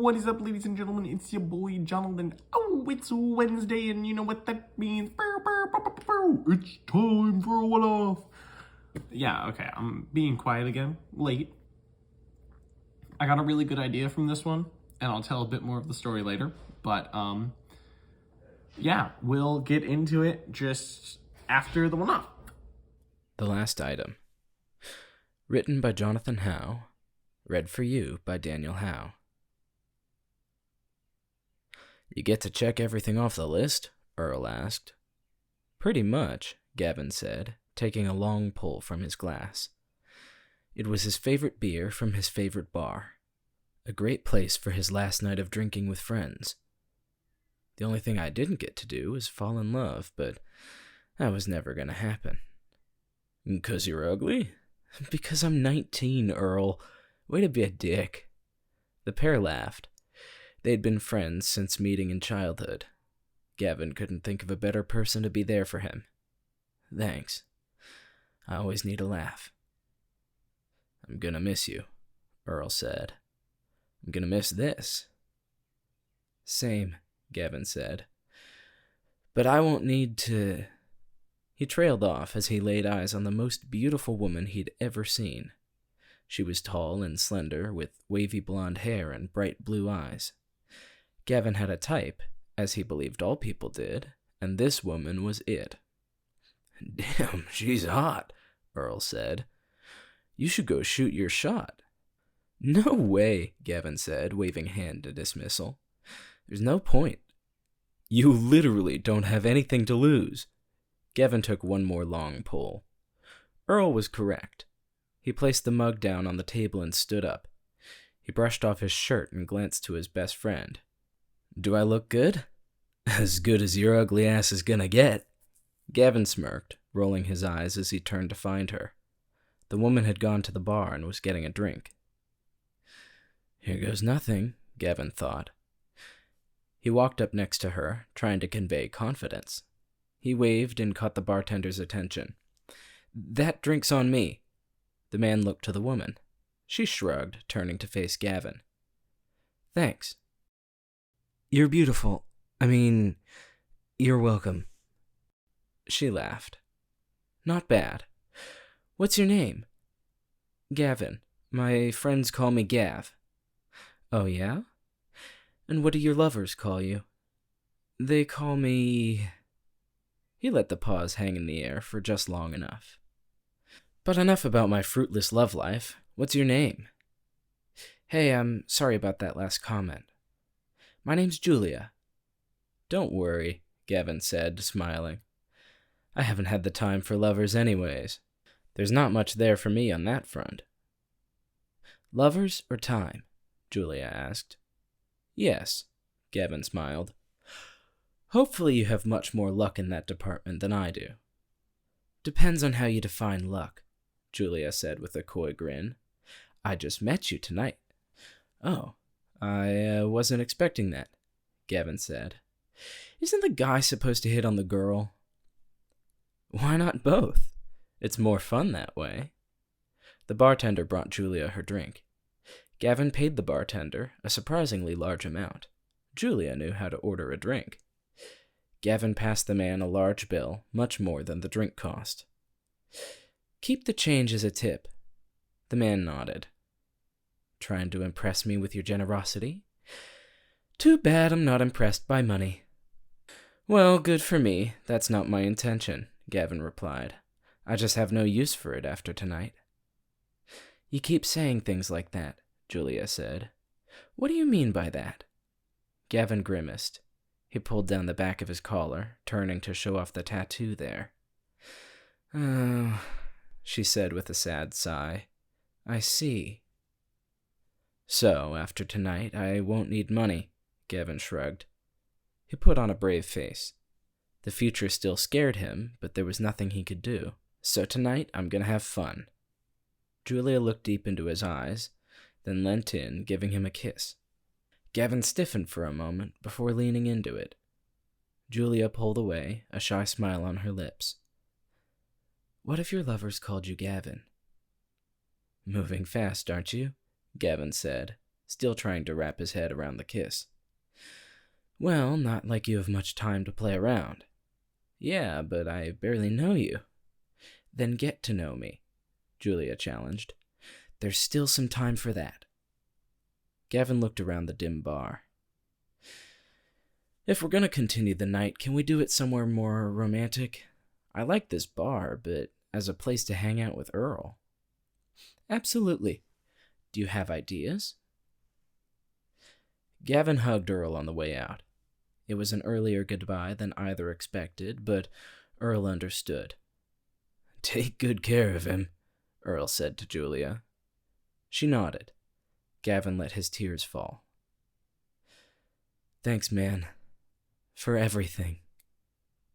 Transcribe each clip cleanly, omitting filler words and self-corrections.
What is up, ladies and gentlemen? It's your boy, Jonathan. Oh, it's Wednesday, and you know what that means. It's time for a one-off. Yeah, okay, I'm being quiet again. Late. I got a really good idea from this one, and I'll tell a bit more of the story later. But, yeah, we'll get into it just after the one-off. The last item. Written by Jonathan Howe. Read for you by Daniel Howe. You get to check everything off the list? Earl asked. Pretty much, Gavin said, taking a long pull from his glass. It was his favorite beer from his favorite bar. A great place for his last night of drinking with friends. The only thing I didn't get to do was fall in love, but that was never going to happen. 'Cause you're ugly? Because I'm 19, Earl. Way to be a dick. The pair laughed. They'd been friends since meeting in childhood. Gavin couldn't think of a better person to be there for him. Thanks. I always need a laugh. I'm gonna miss you, Earl said. I'm gonna miss this. Same, Gavin said. But I won't need to... He trailed off as he laid eyes on the most beautiful woman he'd ever seen. She was tall and slender, with wavy blonde hair and bright blue eyes. Gavin had a type, as he believed all people did, and this woman was it. Damn, she's hot, Earl said. You should go shoot your shot. No way, Gavin said, waving a hand to dismissal. There's no point. You literally don't have anything to lose. Gavin took one more long pull. Earl was correct. He placed the mug down on the table and stood up. He brushed off his shirt and glanced to his best friend. Do I look good? As good as your ugly ass is gonna get. Gavin smirked, rolling his eyes as he turned to find her. The woman had gone to the bar and was getting a drink. Here goes nothing, Gavin thought. He walked up next to her, trying to convey confidence. He waved and caught the bartender's attention. That drink's on me. The man looked to the woman. She shrugged, turning to face Gavin. Thanks. You're beautiful. You're welcome. She laughed. Not bad. What's your name? Gavin. My friends call me Gav. Oh, yeah? And what do your lovers call you? They call me... He let the pause hang in the air for just long enough. But enough about my fruitless love life. What's your name? Hey, I'm sorry about that last comment. My name's Julia. Don't worry, Gavin said, smiling. I haven't had the time for lovers anyways. There's not much there for me on that front. Lovers or time? Julia asked. Yes, Gavin smiled. Hopefully you have much more luck in that department than I do. Depends on how you define luck, Julia said with a coy grin. I just met you tonight. Oh, I wasn't expecting that, Gavin said. Isn't the guy supposed to hit on the girl? Why not both? It's more fun that way. The bartender brought Julia her drink. Gavin paid the bartender a surprisingly large amount. Julia knew how to order a drink. Gavin passed the man a large bill, much more than the drink cost. Keep the change as a tip. The man nodded. Trying to impress me with your generosity? Too bad I'm not impressed by money. Well, good for me. That's not my intention, Gavin replied. I just have no use for it after tonight. You keep saying things like that, Julia said. What do you mean by that? Gavin grimaced. He pulled down the back of his collar, turning to show off the tattoo there. Oh, she said with a sad sigh. I see. So, after tonight, I won't need money, Gavin shrugged. He put on a brave face. The future still scared him, but there was nothing he could do. So tonight, I'm gonna have fun. Julia looked deep into his eyes, then leant in, giving him a kiss. Gavin stiffened for a moment before leaning into it. Julia pulled away, a shy smile on her lips. What if your lovers called you Gavin? Moving fast, aren't you? Gavin said. still trying to wrap his head around the kiss. Well, not like you have much time to play around. Yeah, but I barely know you. Then get to know me, Julia challenged. There's still some time for that. Gavin looked around the dim bar. If we're going to continue the night, can we do it somewhere more romantic? I like this bar, but as a place to hang out with Earl. Absolutely. Do you have ideas? Gavin hugged Earl on the way out. It was an earlier goodbye than either expected, but Earl understood. Take good care of him, Earl said to Julia. She nodded. Gavin let his tears fall. Thanks, man. For everything.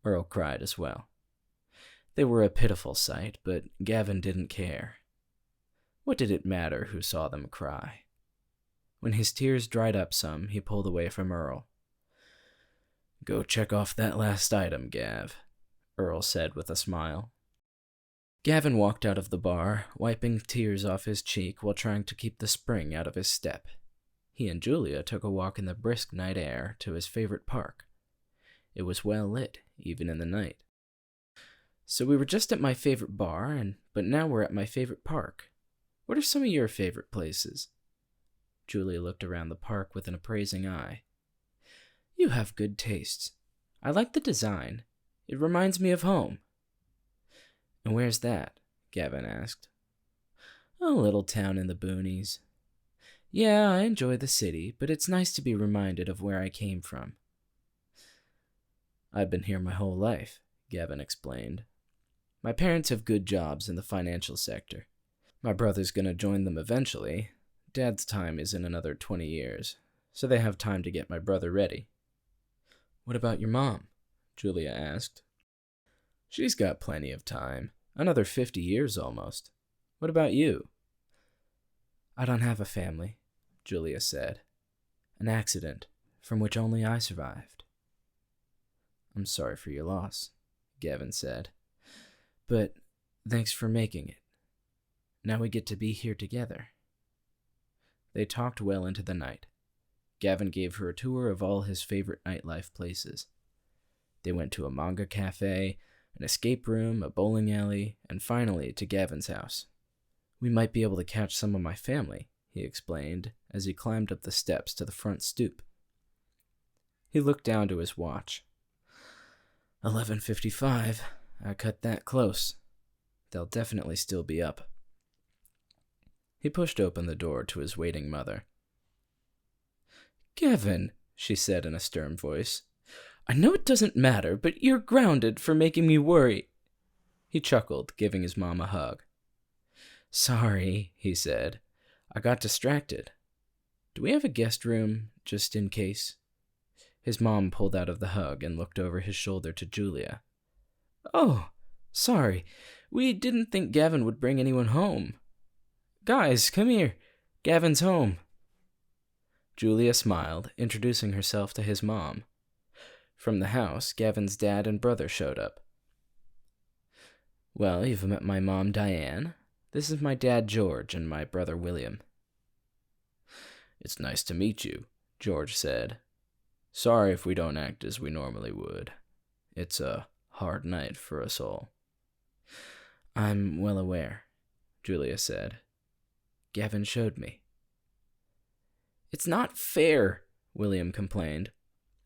Earl cried as well. They were a pitiful sight, but Gavin didn't care. What did it matter who saw them cry? When his tears dried up some, he pulled away from Earl. Go check off that last item, Gav, Earl said with a smile. Gavin walked out of the bar, wiping tears off his cheek while trying to keep the spring out of his step. He and Julia took a walk in the brisk night air to his favorite park. It was well lit, even in the night. So we were just at my favorite bar, but now we're at my favorite park. What are some of your favorite places? Julia looked around the park with an appraising eye. You have good tastes. I like the design. It reminds me of home. And where's that? Gavin asked. A little town in the boonies. Yeah, I enjoy the city, but it's nice to be reminded of where I came from. I've been here my whole life, Gavin explained. My parents have good jobs in the financial sector. My brother's gonna join them eventually. Dad's time is in another 20 years, so they have time to get my brother ready. What about your mom? Julia asked. She's got plenty of time. Another 50 years almost. What about you? I don't have a family, Julia said. An accident from which only I survived. I'm sorry for your loss, Gavin said. But thanks for making it. Now we get to be here together. They talked well into the night. Gavin gave her a tour of all his favorite nightlife places. They went to a manga cafe, an escape room, a bowling alley, and finally to Gavin's house. We might be able to catch some of my family, he explained as he climbed up the steps to the front stoop. He looked down to his watch. 11:55. I cut that close. They'll definitely still be up. He pushed open the door to his waiting mother. Gavin, she said in a stern voice, I know it doesn't matter, but you're grounded for making me worry. He chuckled, giving his mom a hug. Sorry, he said. I got distracted. Do we have a guest room, just in case? His mom pulled out of the hug and looked over his shoulder to Julia. Oh, sorry. We didn't think Gavin would bring anyone home. Guys, come here. Gavin's home. Julia smiled, introducing herself to his mom. From the house, Gavin's dad and brother showed up. Well, you've met my mom, Diane. This is my dad, George, and my brother, William. It's nice to meet you, George said. Sorry if we don't act as we normally would. It's a hard night for us all. I'm well aware, Julia said. Gavin showed me. It's not fair, William complained.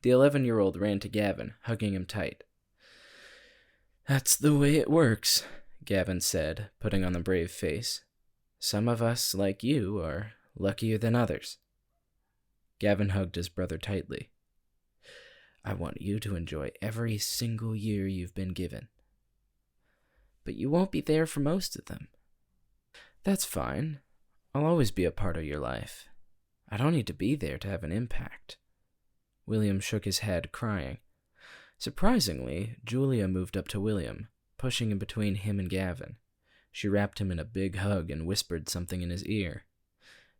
The 11-year-old ran to Gavin, hugging him tight. That's the way it works, Gavin said, putting on a brave face. Some of us, like you, are luckier than others. Gavin hugged his brother tightly. I want you to enjoy every single year you've been given. But you won't be there for most of them. That's fine. I'll always be a part of your life. I don't need to be there to have an impact. William shook his head, crying. Surprisingly, Julia moved up to William, pushing in between him and Gavin. She wrapped him in a big hug and whispered something in his ear.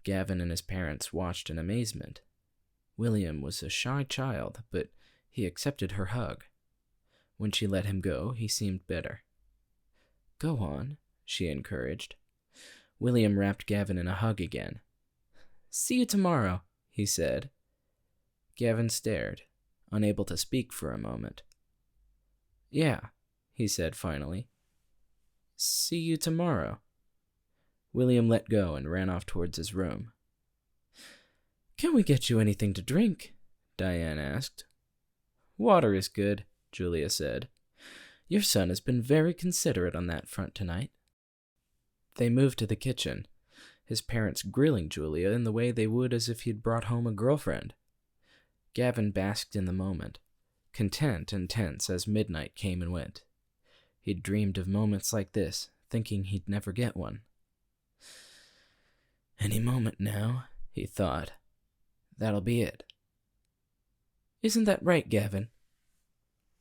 Gavin and his parents watched in amazement. William was a shy child, but he accepted her hug. When she let him go, he seemed better. Go on, she encouraged. William wrapped Gavin in a hug again. See you tomorrow, he said. Gavin stared, unable to speak for a moment. Yeah, he said finally. See you tomorrow. William let go and ran off towards his room. Can we get you anything to drink? Diane asked. Water is good, Julia said. Your son has been very considerate on that front tonight. They moved to the kitchen, his parents grilling Julia in the way they would as if he'd brought home a girlfriend. Gavin basked in the moment, content and tense as midnight came and went. He'd dreamed of moments like this, thinking he'd never get one. Any moment now, he thought. That'll be it. Isn't that right, Gavin?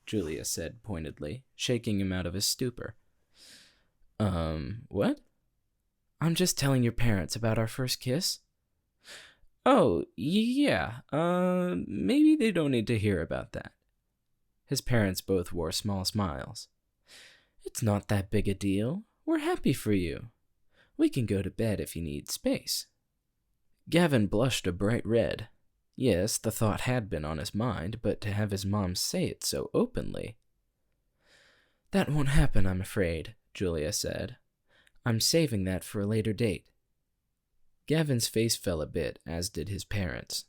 Julia said pointedly, shaking him out of his stupor. What? I'm just telling your parents about our first kiss. Oh, yeah, maybe they don't need to hear about that. His parents both wore small smiles. It's not that big a deal. We're happy for you. We can go to bed if you need space. Gavin blushed a bright red. Yes, the thought had been on his mind, but to have his mom say it so openly. That won't happen, I'm afraid, Julia said. I'm saving that for a later date. Gavin's face fell a bit, as did his parents.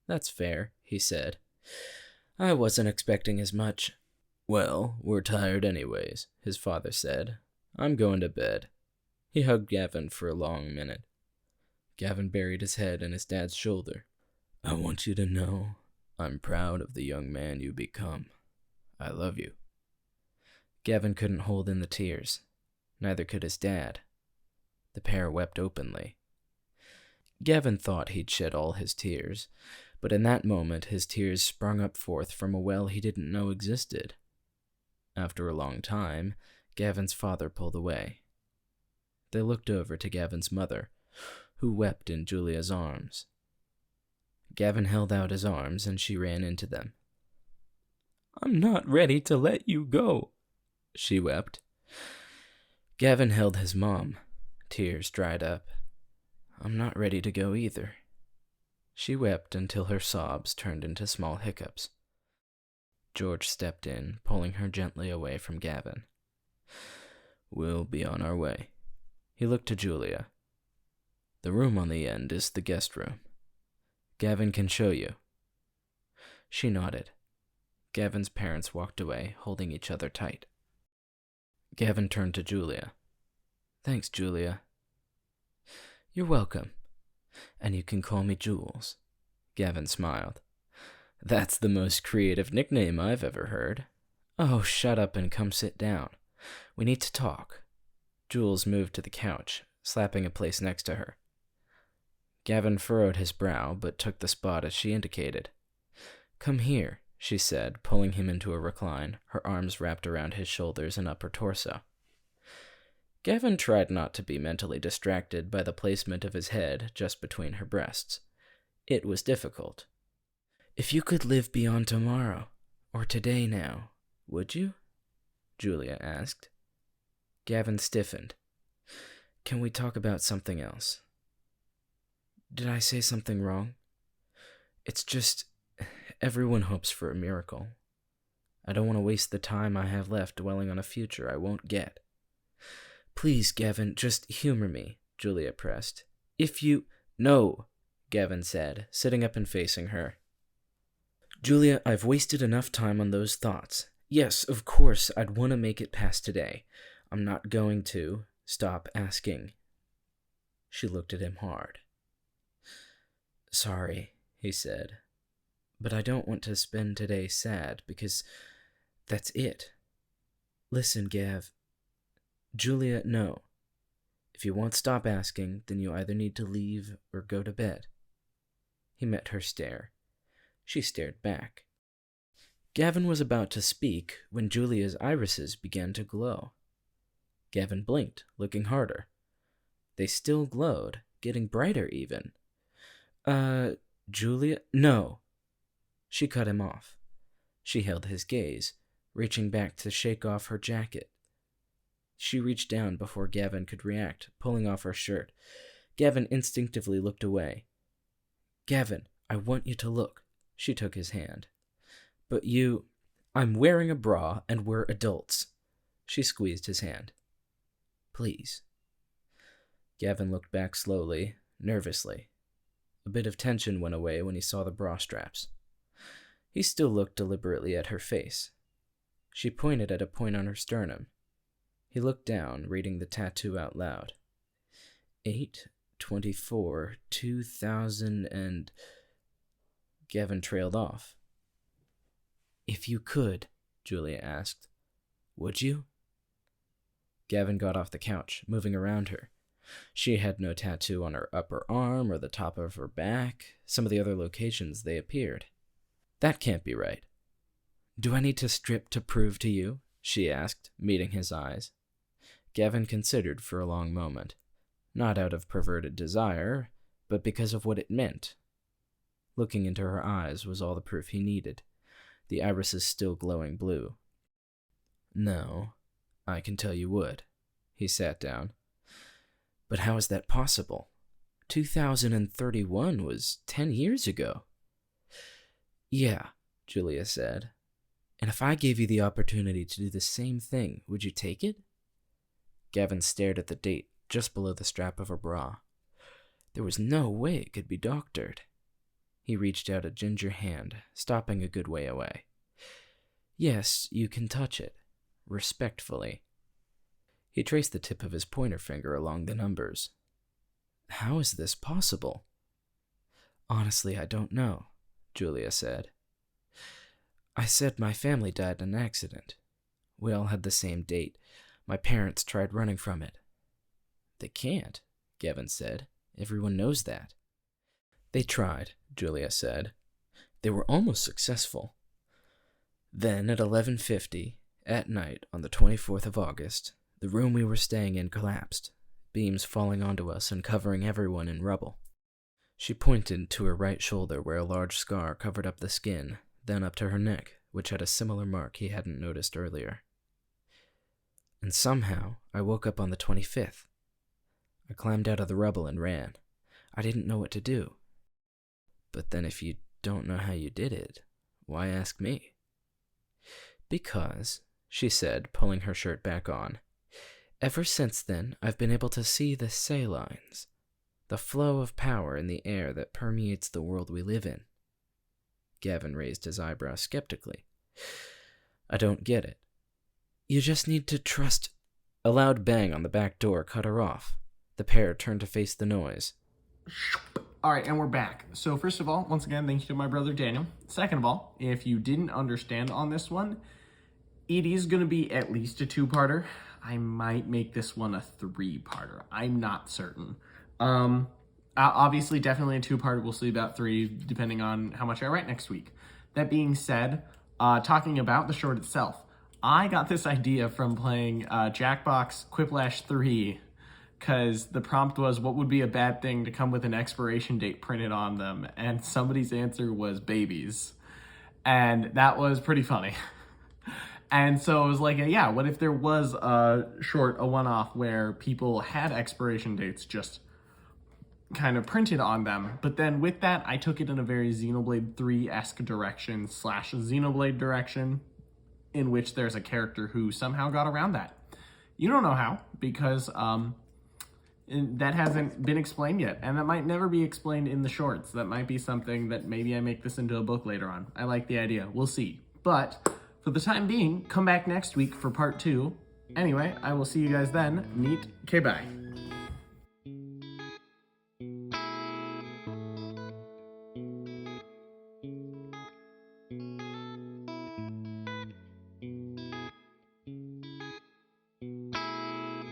That's fair, he said. I wasn't expecting as much. Well, we're tired anyways, his father said. I'm going to bed. He hugged Gavin for a long minute. Gavin buried his head in his dad's shoulder. I want you to know I'm proud of the young man you become. I love you. Gavin couldn't hold in the tears. Neither could his dad. The pair wept openly. Gavin thought he'd shed all his tears, but in that moment his tears sprung up forth from a well he didn't know existed. After a long time, Gavin's father pulled away. They looked over to Gavin's mother, who wept in Julia's arms. Gavin held out his arms and she ran into them. I'm not ready to let you go, she wept. Gavin held his mom. Tears dried up. I'm not ready to go either. She wept until her sobs turned into small hiccups. George stepped in, pulling her gently away from Gavin. We'll be on our way. He looked to Julia. The room on the end is the guest room. Gavin can show you. She nodded. Gavin's parents walked away, holding each other tight. Gavin turned to Julia. Thanks, Julia. You're welcome. And you can call me Jules. Gavin smiled. That's the most creative nickname I've ever heard. Oh, shut up and come sit down. We need to talk. Jules moved to the couch, slapping a place next to her. Gavin furrowed his brow, but took the spot as she indicated. Come here, she said, pulling him into a recline, her arms wrapped around his shoulders and upper torso. Gavin tried not to be mentally distracted by the placement of his head just between her breasts. It was difficult. If you could live beyond tomorrow, or today now, would you? Julia asked. Gavin stiffened. Can we talk about something else? Did I say something wrong? It's just, everyone hopes for a miracle. I don't want to waste the time I have left dwelling on a future I won't get. Please, Gavin, just humor me, Julia pressed. If you... No, Gavin said, sitting up and facing her. Julia, I've wasted enough time on those thoughts. Yes, of course, I'd want to make it past today. I'm not going to. Stop asking. She looked at him hard. Sorry, he said, but I don't want to spend today sad because that's it. Listen, Gav. Julia, no. If you won't stop asking, then you either need to leave or go to bed. He met her stare. She stared back. Gavin was about to speak when Julia's irises began to glow. Gavin blinked, looking harder. They still glowed, getting brighter even. Julia? No. She cut him off. She held his gaze, reaching back to shake off her jacket. She reached down before Gavin could react, pulling off her shirt. Gavin instinctively looked away, Gavin, I want you to look. She took his hand. But I'm wearing a bra and we're adults. She squeezed his hand. Please. Gavin looked back slowly, nervously. A bit of tension went away when he saw the bra straps. He still looked deliberately at her face. She pointed at a point on her sternum. He looked down, reading the tattoo out loud. 8/24/2000 and... Gavin trailed off. If you could, Julia asked, would you? Gavin got off the couch, moving around her. She had no tattoo on her upper arm or the top of her back. Some of the other locations they appeared. That can't be right. Do I need to strip to prove to you? She asked, meeting his eyes. Gavin considered for a long moment, not out of perverted desire, but because of what it meant. Looking into her eyes was all the proof he needed, the irises still glowing blue. No, I can tell you would. He sat down. But how is that possible? 2031 was 10 years ago. Yeah, Julia said. And if I gave you the opportunity to do the same thing, would you take it? Gavin stared at the date just below the strap of her bra. There was no way it could be doctored. He reached out a ginger hand, stopping a good way away. Yes, you can touch it. Respectfully. He traced the tip of his pointer finger along the numbers. How is this possible? Honestly, I don't know, Julia said. I said my family died in an accident. We all had the same date. My parents tried running from it. They can't, Gavin said. Everyone knows that. They tried, Julia said. They were almost successful. Then at 11:50, at night on the 24th of August, the room we were staying in collapsed, beams falling onto us and covering everyone in rubble. She pointed to her right shoulder where a large scar covered up the skin, then up to her neck, which had a similar mark he hadn't noticed earlier. And somehow, I woke up on the 25th. I climbed out of the rubble and ran. I didn't know what to do. But then if you don't know how you did it, why ask me? Because, she said, pulling her shirt back on, ever since then, I've been able to see the say lines, the flow of power in the air that permeates the world we live in. Gavin raised his eyebrows skeptically. I don't get it. You just need to trust. A loud bang on the back door cut her off. The pair turned to face the noise. All right, and we're back. So first of all, once again, thank you to my brother Daniel. Second of all, if you didn't understand on this one, it is going to be at least a two-parter. I might make this one a three-parter. I'm not certain. Obviously, definitely a two-parter. We'll see about three, depending on how much I write next week. That being said, talking about the short itself, I got this idea from playing Jackbox Quiplash 3, because the prompt was, what would be a bad thing to come with an expiration date printed on them? And somebody's answer was babies. And that was pretty funny. And so it was like, yeah, what if there was a one-off where people had expiration dates just kind of printed on them? But then with that, I took it in a very Xenoblade 3-esque direction / Xenoblade direction, in which there's a character who somehow got around that. You don't know how, because that hasn't been explained yet, and that might never be explained in the shorts. That might be something that maybe I make this into a book later on. I like the idea. We'll see. But for the time being, come back next week for part 2. Anyway, I will see you guys then. Neat. Okay, bye.